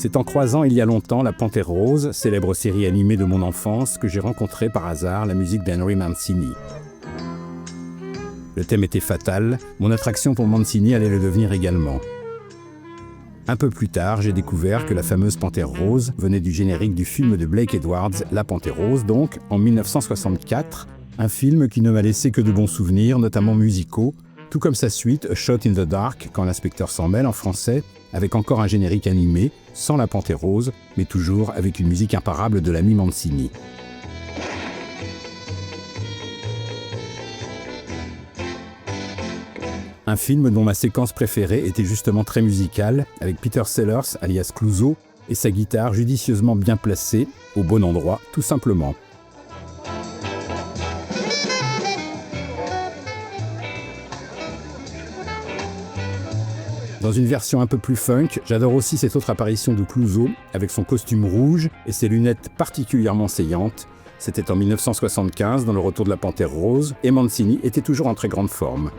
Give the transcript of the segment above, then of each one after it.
C'est en croisant il y a longtemps La Panthère Rose, célèbre série animée de mon enfance, que j'ai rencontré par hasard la musique d'Henry Mancini. Le thème était fatal, mon attraction pour Mancini allait le devenir également. Un peu plus tard, j'ai découvert que la fameuse Panthère Rose venait du générique du film de Blake Edwards, La Panthère Rose, donc, en 1964, un film qui ne m'a laissé que de bons souvenirs, notamment musicaux, tout comme sa suite, A Shot in the Dark, quand l'inspecteur s'en mêle en français, avec encore un générique animé, sans la Panthère Rose, mais toujours avec une musique imparable de l'ami Mancini. Un film dont ma séquence préférée était justement très musicale, avec Peter Sellers, alias Clouseau, et sa guitare judicieusement bien placée, au bon endroit, tout simplement. Dans une version un peu plus funk, j'adore aussi cette autre apparition de Clouseau, avec son costume rouge et ses lunettes particulièrement saillantes. C'était en 1975, dans le retour de la Panthère Rose, et Mancini était toujours en très grande forme.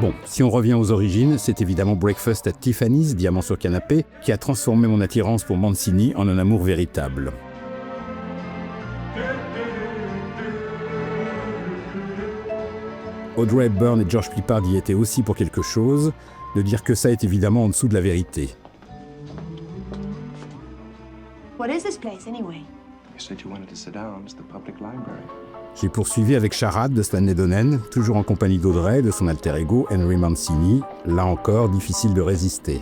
Bon, si on revient aux origines, c'est évidemment Breakfast at Tiffany's, Diamant sur canapé, qui a transformé mon attirance pour Mancini en un amour véritable. Audrey Hepburn et George Peppard y étaient aussi pour quelque chose. De dire que ça est évidemment en dessous de la vérité. What is this place anyway? You said you wanted to sit down. It's the public library. J'ai poursuivi avec Charade de Stanley Donen, toujours en compagnie d'Audrey et de son alter ego Henry Mancini. Là encore, difficile de résister.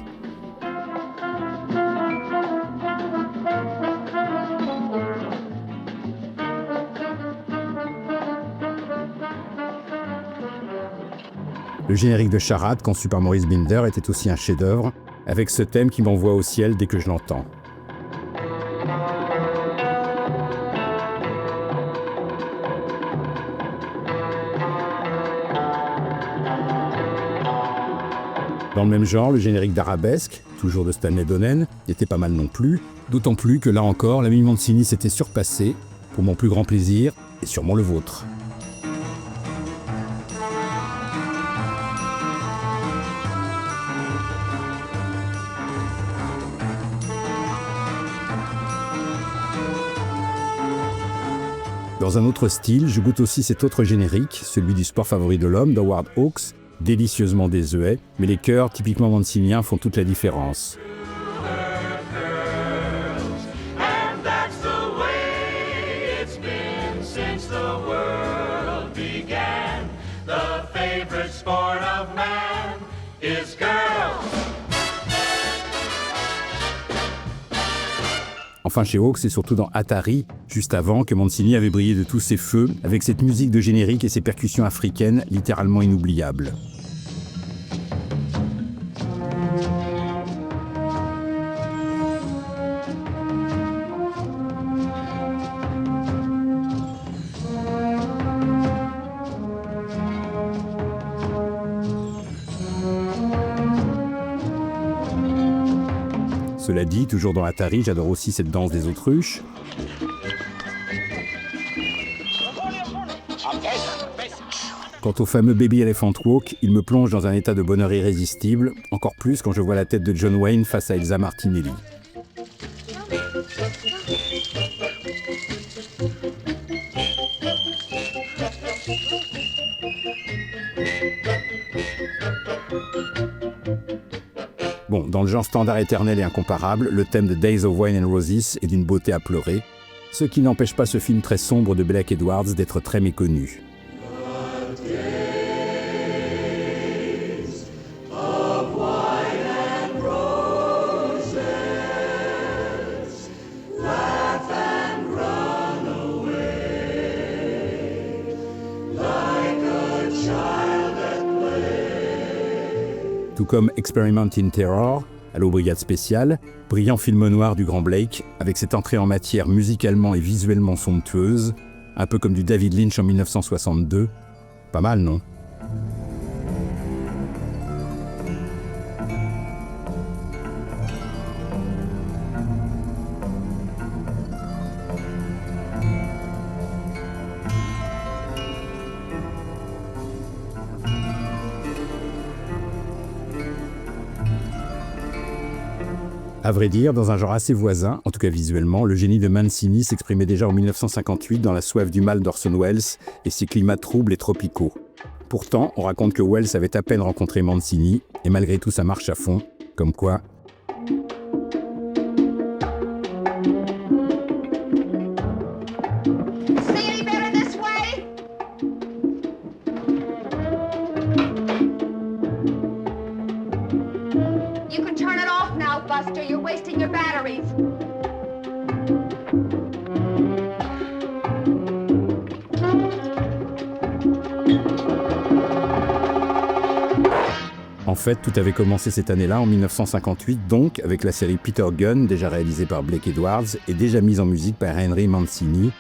Le générique de Charade, conçu par Maurice Binder, était aussi un chef-d'œuvre, avec ce thème qui m'envoie au ciel dès que je l'entends. Dans le même genre, le générique d'Arabesque, toujours de Stanley Donen, était pas mal non plus, d'autant plus que là encore, l'ami Mancini s'était surpassé, pour mon plus grand plaisir, et sûrement le vôtre. Dans un autre style, je goûte aussi cet autre générique, celui du sport favori de l'homme, d'Howard Hawks, délicieusement désuet, mais les chœurs typiquement manciniens font toute la différence. Enfin chez Hawks, c'est surtout dans Atari, juste avant, que Mancini avait brillé de tous ses feux, avec cette musique de générique et ses percussions africaines littéralement inoubliables. Cela dit, toujours dans Atari, j'adore aussi cette danse des autruches. Quant au fameux Baby Elephant Walk, il me plonge dans un état de bonheur irrésistible, encore plus quand je vois la tête de John Wayne face à Elsa Martinelli. Bon, dans le genre standard éternel et incomparable, le thème de Days of Wine and Roses est d'une beauté à pleurer, ce qui n'empêche pas ce film très sombre de Blake Edwards d'être très méconnu. Tout comme Experiment in Terror, Allo Brigade Spéciale, brillant film noir du grand Blake, avec cette entrée en matière musicalement et visuellement somptueuse, un peu comme du David Lynch en 1962. Pas mal, non ? À vrai dire, dans un genre assez voisin, en tout cas visuellement, le génie de Mancini s'exprimait déjà en 1958 dans La soif du mal d'Orson Welles et ses climats troubles et tropicaux. Pourtant, on raconte que Welles avait à peine rencontré Mancini, et malgré tout ça marche à fond, comme quoi... See any better this way? You can turn it off now, Buster. You're wasting your batteries. En fait, tout avait commencé cette année-là, en 1958, donc, avec la série Peter Gunn, déjà réalisée par Blake Edwards et déjà mise en musique par Henry Mancini.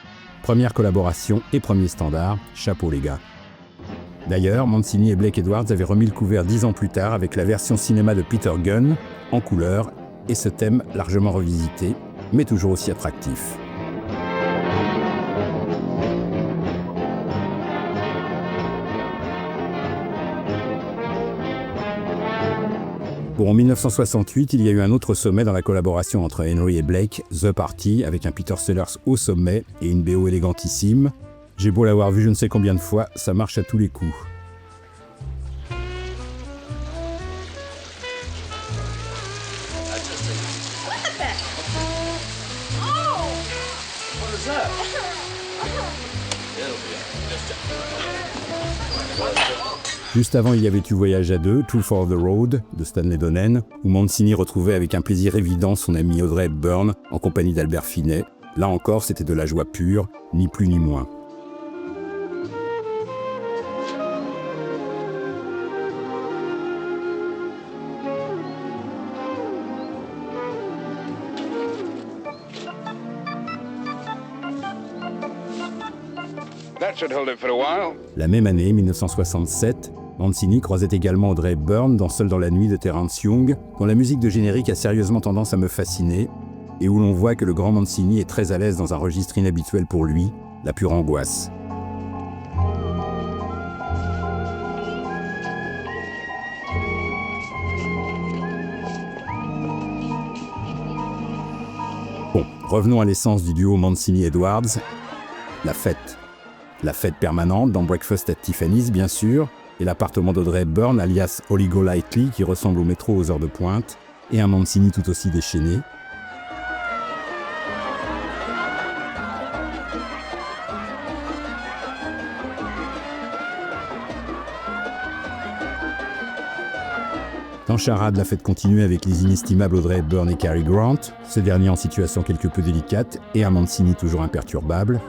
Première collaboration et premier standard, chapeau les gars. D'ailleurs, Mancini et Blake Edwards avaient remis le couvert 10 ans plus tard avec la version cinéma de Peter Gunn, en couleur, et ce thème largement revisité, mais toujours aussi attractif. Bon, en 1968, il y a eu un autre sommet dans la collaboration entre Henry et Blake, The Party, avec un Peter Sellers au sommet et une BO élégantissime. J'ai beau l'avoir vu je ne sais combien de fois, ça marche à tous les coups. Juste avant, il y avait eu Voyage à deux, Two for the Road, de Stanley Donen, où Mancini retrouvait avec un plaisir évident son ami Audrey Hepburn, en compagnie d'Albert Finet. Là encore, c'était de la joie pure, ni plus ni moins. That should hold it for a while. La même année, 1967, Mancini croisait également Audrey Hepburn dans Seul dans la nuit de Terence Young, dont la musique de générique a sérieusement tendance à me fasciner, et où l'on voit que le grand Mancini est très à l'aise dans un registre inhabituel pour lui, la pure angoisse. Bon, revenons à l'essence du duo Mancini-Edwards, la fête. La fête permanente dans Breakfast at Tiffany's, bien sûr, et l'appartement d'Audrey Hepburn, alias Holly Golightly, qui ressemble au métro aux heures de pointe, et un Mancini tout aussi déchaîné. Dans Charade, la fête continue avec les inestimables Audrey Hepburn et Cary Grant, ce dernier en situation quelque peu délicate, et un Mancini toujours imperturbable.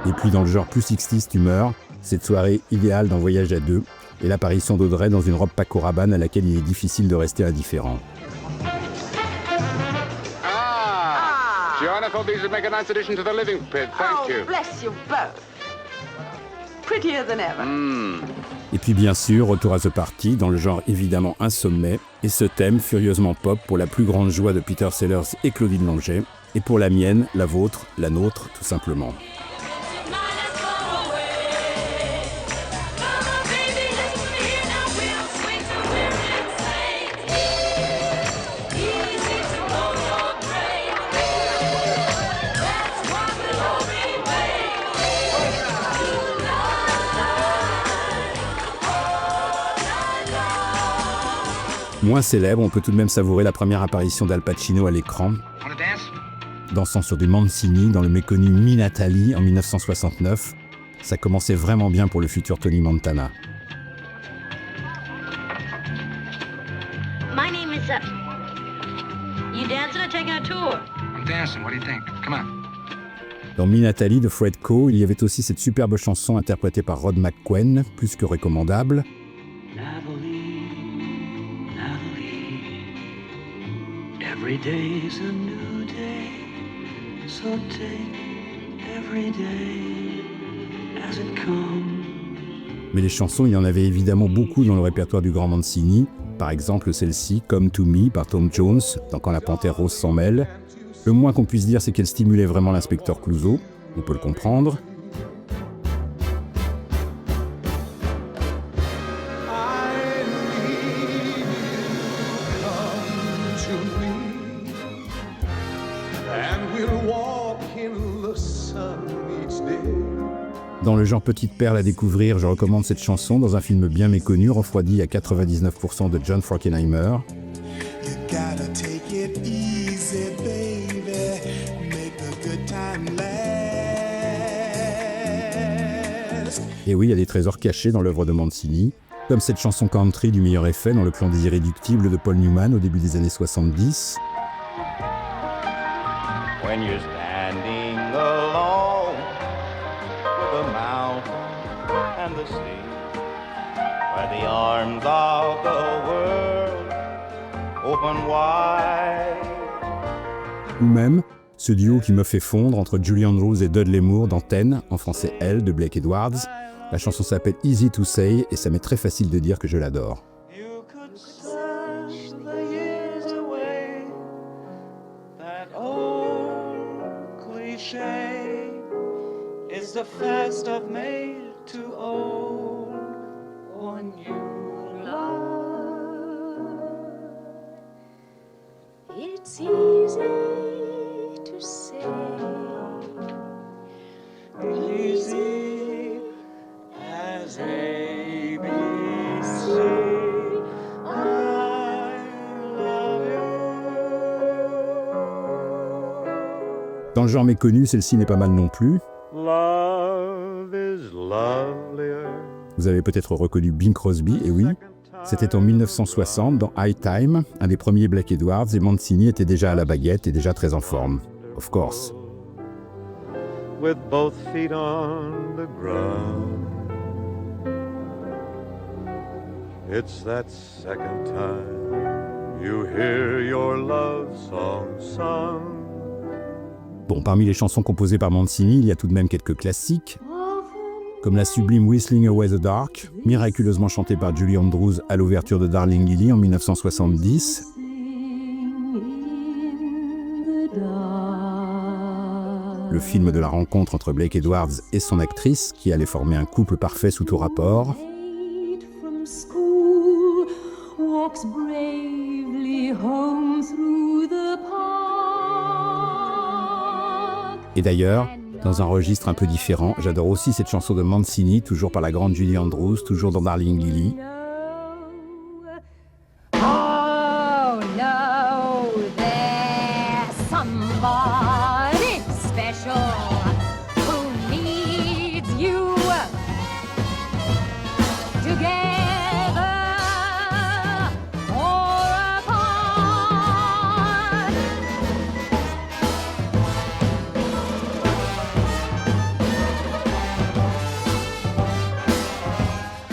Et puis dans le genre plus 60s humeur, cette soirée idéale dans Voyage à deux, et l'apparition d'Audrey dans une robe Paco Rabanne à laquelle il est difficile de rester indifférent. John, I thought these would make a nice addition to the living pit. Thank you. Oh, bless you both. Prettier than ever. Et puis bien sûr, retour à The Party, dans le genre évidemment un sommet, et ce thème furieusement pop pour la plus grande joie de Peter Sellers et Claudine Longet, et pour la mienne, la vôtre, la nôtre, tout simplement. Moins célèbre, on peut tout de même savourer la première apparition d'Al Pacino à l'écran, dansant sur du Mancini dans le méconnu Minatali en 1969. Ça commençait vraiment bien pour le futur Tony Montana. My name is You dancing or taking a tour? I'm dancing. What do you think? Come on. Dans Minatali de Fred Coe, il y avait aussi cette superbe chanson interprétée par Rod McQueen, plus que recommandable. Every day's a new day, so take every day as it comes. Mais les chansons, il y en avait évidemment beaucoup dans le répertoire du grand Mancini, Par exemple celle-ci, Come to Me par Tom Jones, dans Quand la panthère rose s'en mêle. Le moins qu'on puisse dire, c'est qu'elle stimulait vraiment l'inspecteur Clouseau. On peut le comprendre. Dans le genre petite perle à découvrir, je recommande cette chanson dans un film bien méconnu, refroidi à 99% de John Frankenheimer. Et oui, il y a des trésors cachés dans l'œuvre de Mancini, comme cette chanson country du meilleur effet dans Le Clan des Irréductibles de Paul Newman au début des années 70. When you're standing alone with the mountain and the sea, where the arms of the world open wide. Ou même ce duo qui me fait fondre entre Julie Andrews et Dudley Moore dans Ten, en français Elle, de Blake Edwards. La chanson s'appelle Easy to Say et ça m'est très facile de dire que je l'adore. You could search the years away, that old cliche is the first of May to old one you love. It's easy to say. Easy as ABC. I love you. Dans le genre méconnu, celle-ci n'est pas mal non plus. Love is lovelier. Vous avez peut-être reconnu Bing Crosby, et oui, c'était en 1960 dans High Time, un des premiers Blake Edwards, et Mancini était déjà à la baguette et déjà très en forme. Of course. With both feet on the ground. It's that second time you hear your love song sung. Bon, parmi les chansons composées par Mancini, il y a tout de même quelques classiques, comme la sublime Whistling Away the Dark, miraculeusement chantée par Julie Andrews à l'ouverture de Darling Lily en 1970. Le film de la rencontre entre Blake Edwards et son actrice, qui allait former un couple parfait sous tout rapport. Et d'ailleurs, dans un registre un peu différent, j'adore aussi cette chanson de Mancini, toujours par la grande Julie Andrews, toujours dans Darling Lily. Oh no, there's somebody special who needs you together or apart.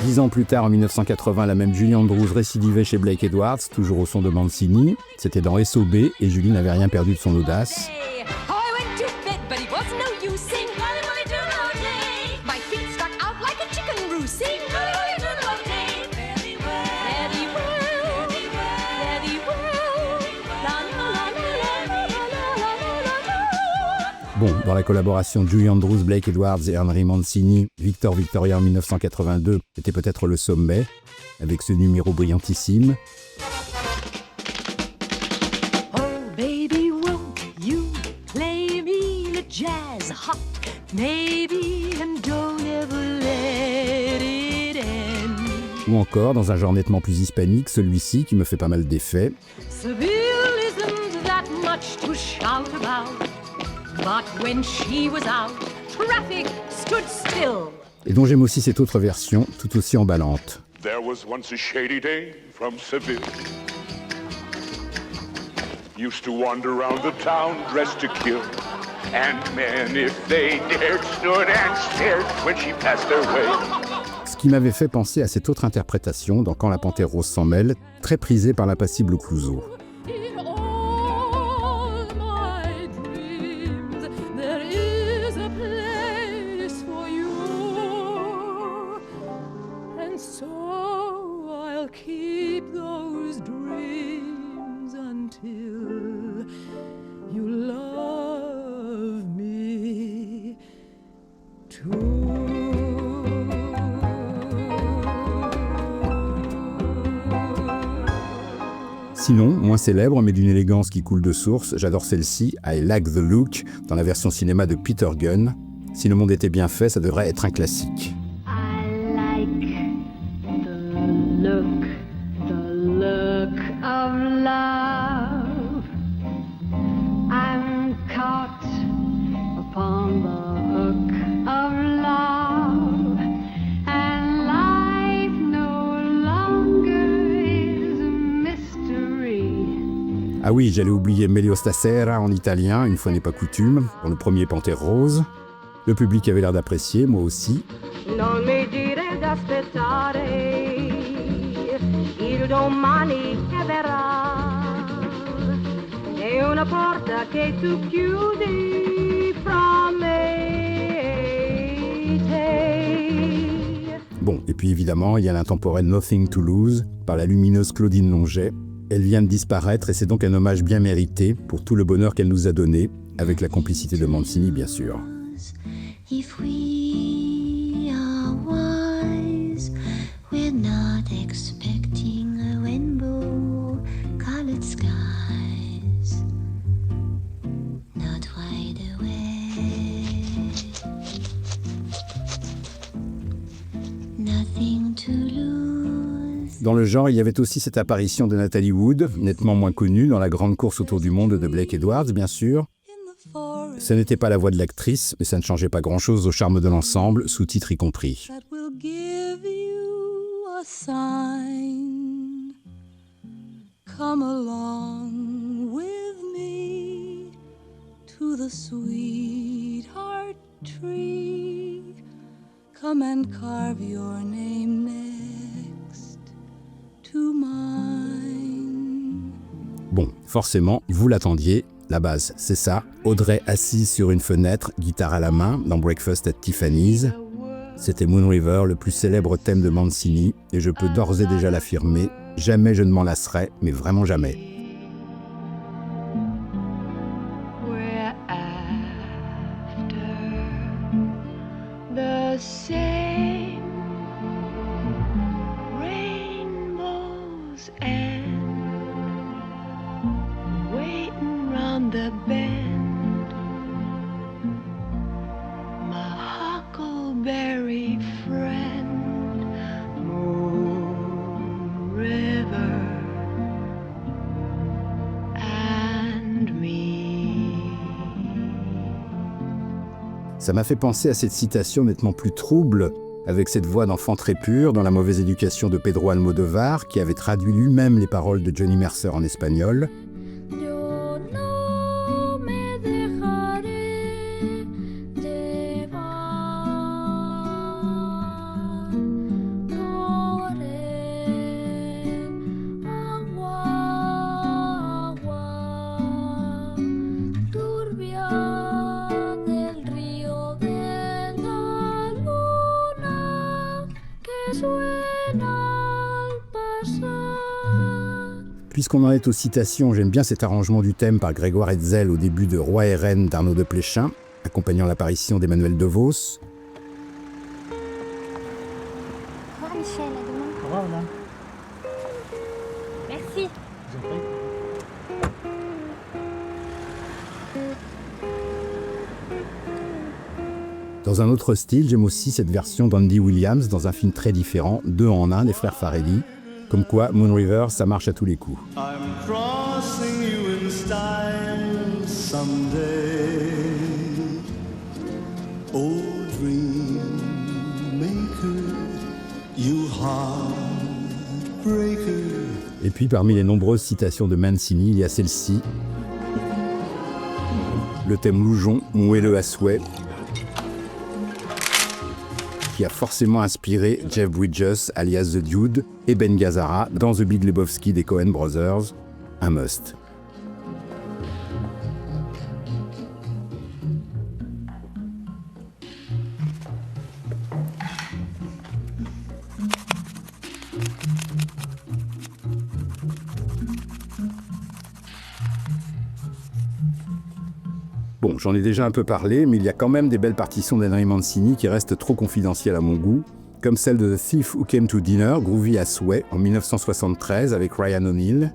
10 ans plus tard, en 1980, la même Julie Andrews récidivait chez Blake Edwards, toujours au son de Mancini. C'était dans SOB et Julie n'avait rien perdu de son audace. Hey, oh, I went to bed, but it wasn't no use. Sing hallelujah to the day. My feet stuck out like a chicken roost. Sing hallelujah to the day. Very well, very well, very well. La la la la la la la la la. Bon, dans la collaboration Julie Andrews, Blake Edwards et Henry Mancini, Victor Victoria en 1982 était peut-être le sommet, avec ce numéro brillantissime. Oh, baby, won't you play me the jazz hot? Maybe, and don't ever let it end. Ou encore, dans un genre nettement plus hispanique, celui-ci qui me fait pas mal d'effet. Seville isn't that much to shout about, but when she was out, traffic stood still. Et dont j'aime aussi cette autre version, tout aussi emballante. There was once a shady dame from Seville. Used to wander around the town dressed to kill. And men, if they dared, stood and stared when she passed their way. Ce qui m'avait fait penser à cette autre interprétation dans Quand la panthère rose s'en mêle, très prisée par l'impassible Clouseau. In all my dreams, there is a place for you, and so I'll keep those Sinon, moins célèbre mais d'une élégance qui coule de source, j'adore celle-ci, I Like the Look, dans la version cinéma de Peter Gunn. Si le monde était bien fait, ça devrait être un classique. I like the look of love. I'm caught upon the hook of love, and life no longer is a mystery. Ah oui, j'allais oublier Meglio stasera en italien, une fois n'est pas coutume, dans le premier Panthère Rose. Le public avait l'air d'apprécier, moi aussi. Non mi dire d'aspettare, il domani che verrà, è una porta che tu chiudi fra me e te. Bon, et puis évidemment, il y a l'intemporel Nothing to Lose, par la lumineuse Claudine Longet. Elle vient de disparaître et c'est donc un hommage bien mérité pour tout le bonheur qu'elle nous a donné, avec la complicité de Mancini, bien sûr. If we are wise, we're not expecting a rainbow-colored skies, not wide awake, nothing to lose. Dans le genre, il y avait aussi cette apparition de Natalie Wood, nettement moins connue, dans la grande course autour du monde de Blake Edwards, bien sûr. Ce n'était pas la voix de l'actrice, mais ça ne changeait pas grand-chose au charme de l'ensemble, sous-titres y compris. That will give you a sign. Come along with me to the sweetheart tree. Come and carve your name next to mine. Bon, forcément, vous l'attendiez. La base, c'est ça. Audrey assise sur une fenêtre, guitare à la main, dans Breakfast at Tiffany's. C'était Moon River, le plus célèbre thème de Mancini, et je peux d'ores et déjà l'affirmer, jamais je ne m'en lasserai, mais vraiment jamais. We're after the same rainbow's end, waiting round the bend, my huckleberry friend, Moon River and me. Ça m'a fait penser à cette citation nettement plus trouble, avec cette voix d'enfant très pure dans La mauvaise éducation de Pedro Almodovar, qui avait traduit lui-même les paroles de Johnny Mercer en espagnol. Yo no me dejaré llevar por el agua, agua turbia del río de la luna que suena al pasar. Puisqu'on en est aux citations, j'aime bien cet arrangement du thème par Grégoire Hetzel au début de Roi et Reine d'Arnaud de Pléchin, accompagnant l'apparition d'Emmanuel DeVos. Au revoir Michel, à demain. Au revoir, madame. Merci. Je vous en prie. Dans un autre style, j'aime aussi cette version d'Andy Williams dans un film très différent, 2 en 1 des frères Farrelly. Comme quoi, Moon River, ça marche à tous les coups. I'm crossing you in style someday. Oh, dream maker, you heartbreaker. Et puis, parmi les nombreuses citations de Mancini, il y a celle-ci. Le thème Loujon, moelleux à souhait, qui a forcément inspiré Jeff Bridges, alias The Dude, et Ben Gazzara dans The Big Lebowski des Coen Brothers. Un must. Bon, j'en ai déjà un peu parlé, mais il y a quand même des belles partitions d'Henry Mancini qui restent trop confidentielles à mon goût, comme celle de The Thief Who Came to Dinner, groovy à souhait, en 1973 avec Ryan O'Neal.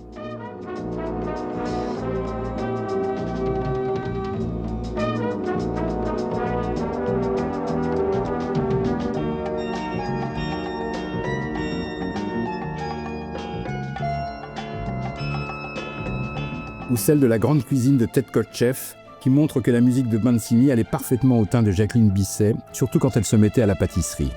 ou celle de La Grande Cuisine de Ted Kotcheff, qui montre que la musique de Mancini allait parfaitement au teint de Jacqueline Bisset, surtout quand elle se mettait à la pâtisserie.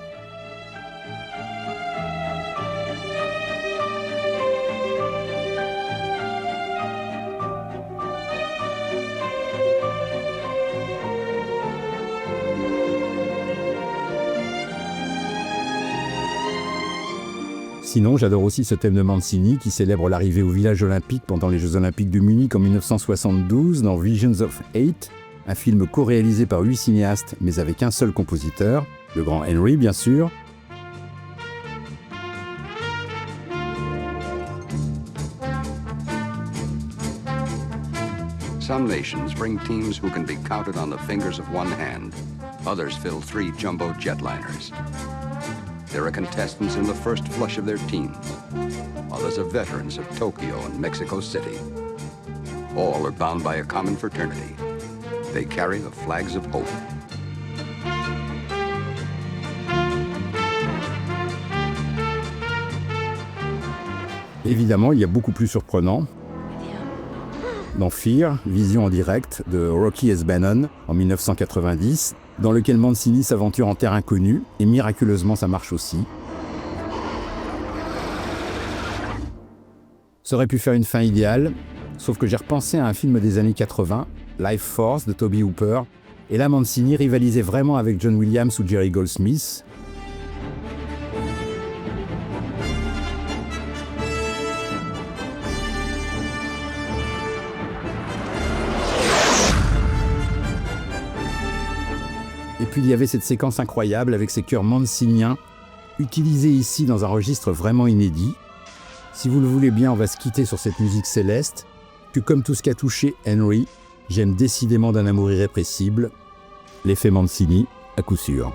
Sinon, j'adore aussi ce thème de Mancini qui célèbre l'arrivée au village olympique pendant les Jeux Olympiques de Munich en 1972 dans Visions of Hate, un film co-réalisé par 8 cinéastes mais avec un seul compositeur, le grand Henry bien sûr. Some nations bring teams who can be counted on the fingers of one hand. Others fill 3 jumbo jetliners. There are contestants in the first flush of their teams. Others are veterans of Tokyo and Mexico City. All are bound by a common fraternity. They carry the flags of hope. Évidemment, il y a beaucoup plus surprenant. Dans Fear, vision en direct de Rocky S. Bannon en 1990, dans lequel Mancini s'aventure en terre inconnue, et miraculeusement ça marche aussi. Ça aurait pu faire une fin idéale, sauf que j'ai repensé à un film des années 80, Life Force de Toby Hooper, et là Mancini rivalisait vraiment avec John Williams ou Jerry Goldsmith. Et puis il y avait cette séquence incroyable avec ces chœurs manciniens, utilisés ici dans un registre vraiment inédit. Si vous le voulez bien, on va se quitter sur cette musique céleste, que comme tout ce qu'a touché Henry, j'aime décidément d'un amour irrépressible, l'effet Mancini à coup sûr.